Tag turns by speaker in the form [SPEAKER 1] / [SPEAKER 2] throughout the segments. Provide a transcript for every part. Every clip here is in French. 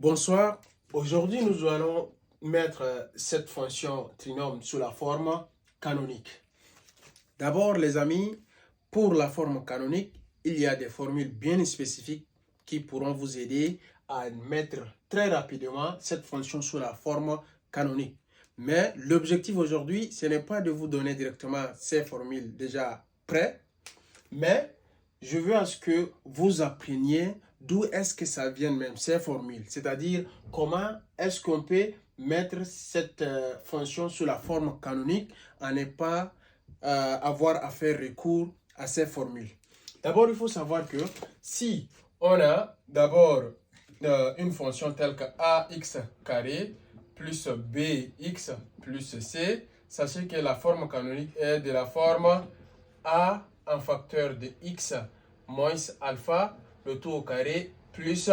[SPEAKER 1] Bonsoir. Aujourd'hui, nous allons mettre cette fonction trinôme sous la forme canonique. D'abord, les amis, pour la forme canonique, il y a des formules bien spécifiques qui pourront vous aider à mettre très rapidement cette fonction sous la forme canonique. Mais l'objectif aujourd'hui, ce n'est pas de vous donner directement ces formules déjà prêtes, mais je veux à ce que vous appreniez d'où est-ce que ça vient même, ces formules. C'est-à-dire, comment est-ce qu'on peut mettre cette fonction sous la forme canonique en ne pas avoir à faire recours à ces formules. D'abord, il faut savoir que si on a d'abord une fonction telle que ax carré plus bx plus c, sachez que la forme canonique est de la forme a en facteur de x moins alpha, le tout au carré, plus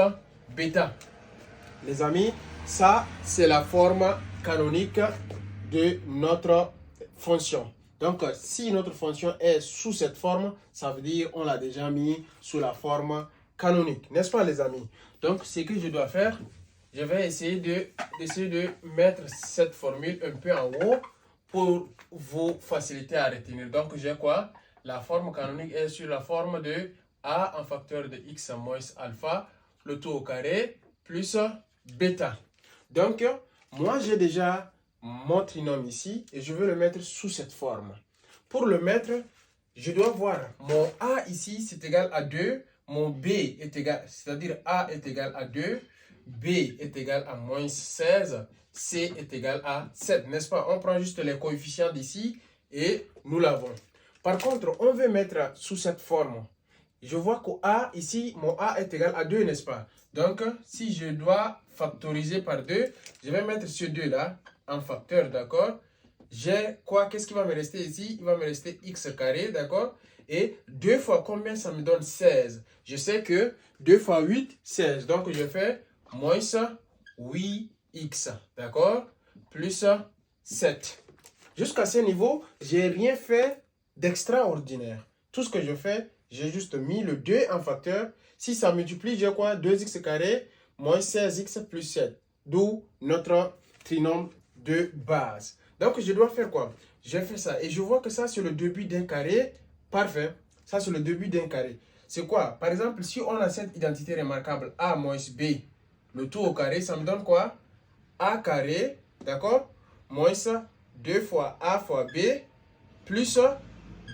[SPEAKER 1] bêta. Les amis, ça, c'est la forme canonique de notre fonction. Donc, si notre fonction est sous cette forme, ça veut dire qu'on l'a déjà mis sous la forme canonique. N'est-ce pas, les amis? Donc, ce que je dois faire, je vais essayer de mettre cette formule un peu en haut pour vous faciliter à retenir. Donc, j'ai quoi? La forme canonique est sur la forme de a en facteur de x moins alpha, le tout au carré, plus bêta. Donc, moi, j'ai déjà mon trinôme ici et je veux le mettre sous cette forme. Pour le mettre, je dois voir mon a ici, c'est égal à 2, mon b est égal, c'est-à-dire a est égal à 2, b est égal à moins 16, c est égal à 7, n'est-ce pas? On prend juste les coefficients d'ici et nous l'avons. Par contre, on veut mettre sous cette forme. Je vois que a ici, mon a est égal à 2, n'est-ce pas? Donc, si je dois factoriser par 2, je vais mettre ce 2 là en facteur, d'accord? J'ai quoi? Qu'est-ce qui va me rester ici? Il va me rester x carré, d'accord? Et 2 fois combien ça me donne? 16. Je sais que 2 fois 8, 16. Donc, je fais moins 8x, d'accord? Plus 7. Jusqu'à ce niveau, je n'ai rien fait d'extraordinaire. Tout ce que je fais, j'ai juste mis le 2 en facteur. Si ça multiplie, j'ai quoi? 2x carré moins 16x plus 7. D'où notre trinôme de base. Donc, je dois faire quoi? Je fais ça. Et je vois que ça, c'est le début d'un carré. Parfait. Ça, c'est le début d'un carré. C'est quoi? Par exemple, si on a cette identité remarquable a moins b, le tout au carré, ça me donne quoi? A carré, d'accord? Moins 2 fois a fois b, plus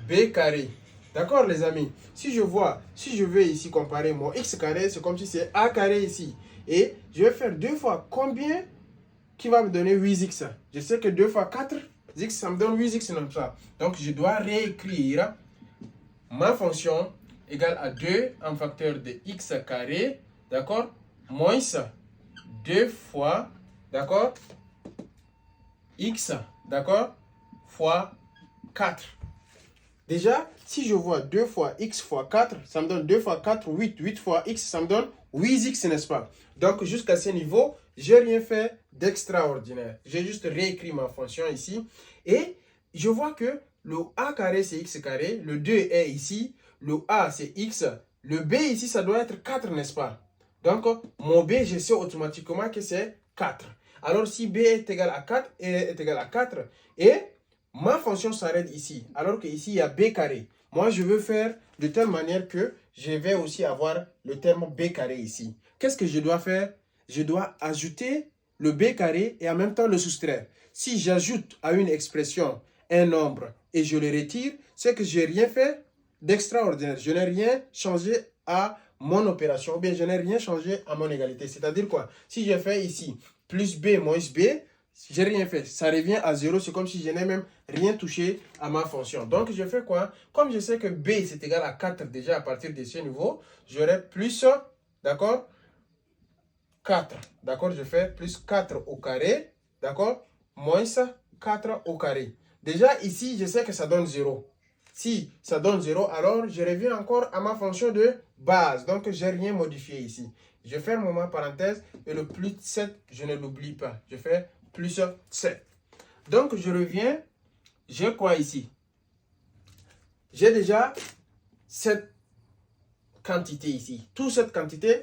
[SPEAKER 1] b carré. D'accord, les amis? Si je vais ici comparer mon x carré, c'est comme si c'est a carré ici. Et je vais faire 2 fois combien qui va me donner 8x. Je sais que 2 fois 4, x, ça me donne 8x comme ça. Donc, je dois réécrire ma fonction égale à 2 en facteur de x carré, d'accord? Moins 2 fois, d'accord? X, d'accord? Fois 4. Déjà, si je vois 2 fois x fois 4, ça me donne 2 fois 4, 8. 8 fois x, ça me donne 8x, n'est-ce pas? Donc, jusqu'à ce niveau, je n'ai rien fait d'extraordinaire. J'ai juste réécrit ma fonction ici. Et je vois que le a carré, c'est x carré. Le 2 est ici. Le a, c'est x. Le b ici, ça doit être 4, n'est-ce pas? Donc, mon b, je sais automatiquement que c'est 4. Alors, si b est égal à 4, est égal à 4, et ma fonction s'arrête ici, alors qu'ici, il y a b carré. Moi, je veux faire de telle manière que je vais aussi avoir le terme b carré ici. Qu'est-ce que je dois faire? Je dois ajouter le b carré et en même temps le soustraire. Si j'ajoute à une expression un nombre et je le retire, c'est que je n'ai rien fait d'extraordinaire. Je n'ai rien changé à mon opération, ou bien je n'ai rien changé à mon égalité. C'est-à-dire quoi? Si je fais ici plus b moins b, j'ai rien fait. Ça revient à 0. C'est comme si je n'ai même rien touché à ma fonction. Donc, je fais quoi? Comme je sais que b, c'est égal à 4 déjà à partir de ce niveau, j'aurai plus, d'accord? 4. D'accord? Je fais plus 4 au carré, d'accord? Moins 4 au carré. Déjà, ici, je sais que ça donne 0. Si ça donne 0, alors je reviens encore à ma fonction de base. Donc, je n'ai rien modifié ici. Je ferme ma parenthèse et le plus 7, je ne l'oublie pas. Je fais plus 7. Donc, je reviens. J'ai quoi ici? J'ai déjà cette quantité ici. Toute cette quantité,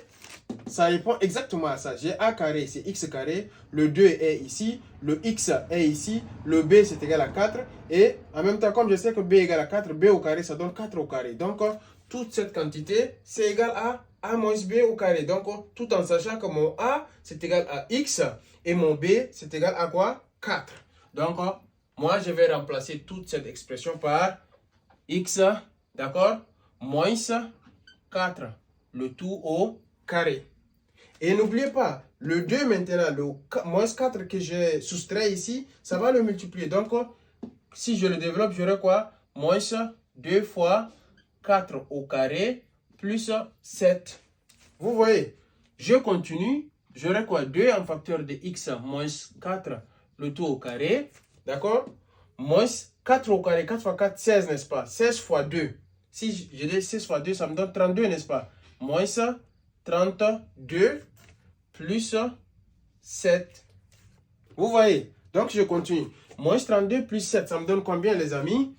[SPEAKER 1] ça répond exactement à ça. J'ai a carré, c'est x carré. Le 2 est ici. Le x est ici. Le b, c'est égal à 4. Et en même temps, comme je sais que b est égal à 4, b au carré, ça donne 4 au carré. Donc, toute cette quantité, c'est égal à a moins b au carré. Donc, tout en sachant que mon a, c'est égal à x. Et mon b, c'est égal à quoi? 4. Donc, moi, je vais remplacer toute cette expression par x, d'accord, moins 4, le tout au carré. Et n'oubliez pas, le 2 maintenant, le moins 4 que j'ai soustrait ici, ça va le multiplier. Donc, si je le développe, j'aurai quoi? Moins 2 fois 4 au carré plus 7. Vous voyez, je continue. J'aurai quoi? 2 en facteur de x moins 4, le tout au carré. D'accord? Moins 4 au carré, 4 fois 4, 16, n'est-ce pas? 16 fois 2. Si je dis 16 fois 2, ça me donne 32, n'est-ce pas? Moins 32 plus 7. Vous voyez? Donc, je continue. Moins 32 plus 7, ça me donne combien, les amis?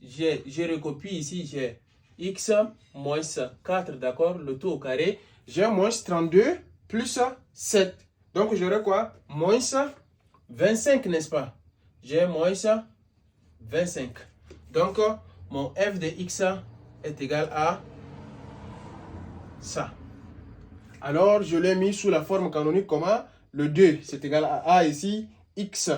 [SPEAKER 1] Je recopie ici, j'ai x moins 4, d'accord? Le tout au carré. J'ai moins 32 plus 7. Donc, j'aurai quoi? Moins 25, n'est-ce pas? J'ai moins 25. Donc, mon f de x est égal à ça. Alors, je l'ai mis sous la forme canonique comment? Le 2, c'est égal à a ici, x.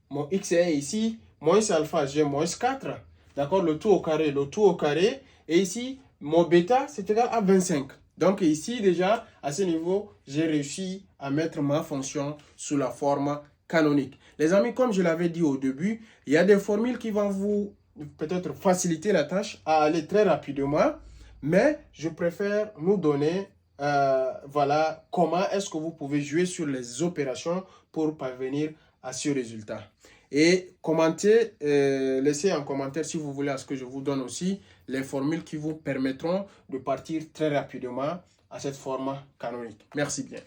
[SPEAKER 1] Mon x est ici, moins alpha, j'ai moins 4. D'accord, le tout au carré, le tout au carré. Et ici, mon bêta, c'est égal à 25. Donc ici, déjà, à ce niveau, j'ai réussi à mettre ma fonction sous la forme canonique. Les amis, comme je l'avais dit au début, il y a des formules qui vont vous peut-être faciliter la tâche à aller très rapidement. Mais je préfère nous donner voilà comment est-ce que vous pouvez jouer sur les opérations pour parvenir à ce résultat. Et commentez, laissez un commentaire si vous voulez à ce que je vous donne aussi les formules qui vous permettront de partir très rapidement à cette forme canonique. Merci bien.